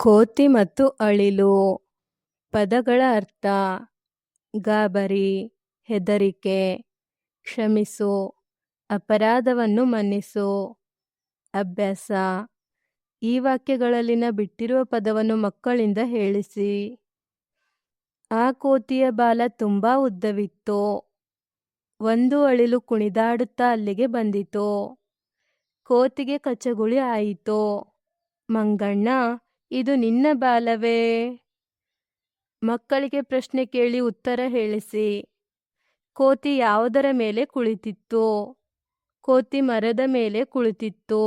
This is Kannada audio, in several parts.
ಕೋತಿ ಮತ್ತು ಅಳಿಲು. ಪದಗಳ ಅರ್ಥ: ಗಾಬರಿ, ಹೆದರಿಕೆ, ಕ್ಷಮಿಸು, ಅಪರಾಧವನ್ನು ಮನ್ನಿಸು, ಅಭ್ಯಾಸ. ಈ ವಾಕ್ಯಗಳಲ್ಲಿನ ಬಿಟ್ಟಿರುವ ಪದವನ್ನು ಮಕ್ಕಳಿಂದ ಹೇಳಿಸಿ. ಆ ಕೋತಿಯ ಬಾಲ ತುಂಬಾ ಉದ್ದವಿತ್ತು. ಒಂದು ಅಳಿಲು ಕುಣಿದಾಡುತ್ತಾ ಅಲ್ಲಿಗೆ ಬಂದಿತು. ಕೋತಿಗೆ ಕಚಗುಳಿ ಆಯಿತು. ಮಂಗಣ್ಣ, ಇದು ನಿನ್ನ ಬಾಲವೇ? ಮಕ್ಕಳಿಗೆ ಪ್ರಶ್ನೆ ಕೇಳಿ ಉತ್ತರ ಹೇಳಿಸಿ. ಕೋತಿ ಯಾವುದರ ಮೇಲೆ ಕುಳಿತಿತ್ತು? ಕೋತಿ ಮರದ ಮೇಲೆ ಕುಳಿತಿತ್ತು.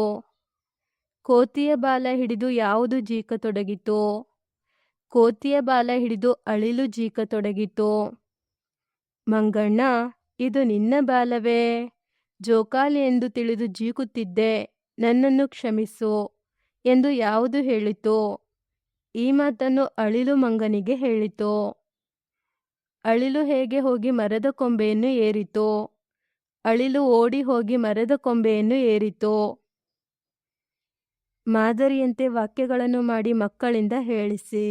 ಕೋತಿಯ ಬಾಲ ಹಿಡಿದು ಯಾವುದು ಜೀಕತೊಡಗಿತು? ಕೋತಿಯ ಬಾಲ ಹಿಡಿದು ಅಳಿಲು ಜೀಕತೊಡಗಿತು. ಮಂಗಣ್ಣ, ಇದು ನಿನ್ನ ಬಾಲವೇ? ಜೋಕಾಲಿ ಎಂದು ತಿಳಿದು ಜೀಕುತ್ತಿದ್ದೆ, ನನ್ನನ್ನು ಕ್ಷಮಿಸು ಎಂದು ಯಾವುದು ಹೇಳಿತು? ಈ ಮಾತನ್ನು ಅಳಿಲು ಮಂಗನಿಗೆ ಹೇಳಿತು. ಅಳಿಲು ಹೇಗೆ ಹೋಗಿ ಮರದ ಕೊಂಬೆಯನ್ನು ಏರಿತು? ಅಳಿಲು ಓಡಿ ಹೋಗಿ ಮರದ ಕೊಂಬೆಯನ್ನು ಏರಿತು. ಮಾದರಿಯಂತೆ ವಾಕ್ಯಗಳನ್ನು ಮಾಡಿ ಮಕ್ಕಳಿಂದ ಹೇಳಿಸಿ.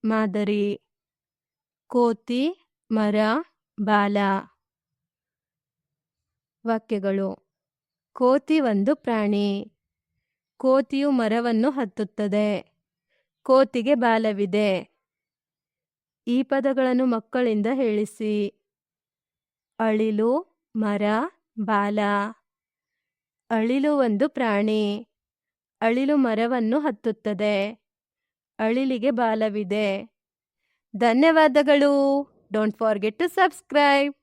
ಮಾದರಿ: ಕೋತಿ, ಮರ, ಬಾಲ. ವಾಕ್ಯಗಳು: ಕೋತಿ ಒಂದು ಪ್ರಾಣಿ. ಕೋತಿಯು ಮರವನ್ನು ಹತ್ತುತ್ತದೆ. ಕೋತಿಗೆ ಬಾಲವಿದೆ. ಈ ಪದಗಳನ್ನು ಮಕ್ಕಳಿಂದ ಹೇಳಿಸಿ. ಅಳಿಲು, ಮರ, ಬಾಲ. ಅಳಿಲು ಒಂದು ಪ್ರಾಣಿ. ಅಳಿಲು ಮರವನ್ನು ಹತ್ತುತ್ತದೆ. ಅಳಿಲಿಗೆ ಬಾಲವಿದೆ. ಧನ್ಯವಾದಗಳು. Don't forget to subscribe.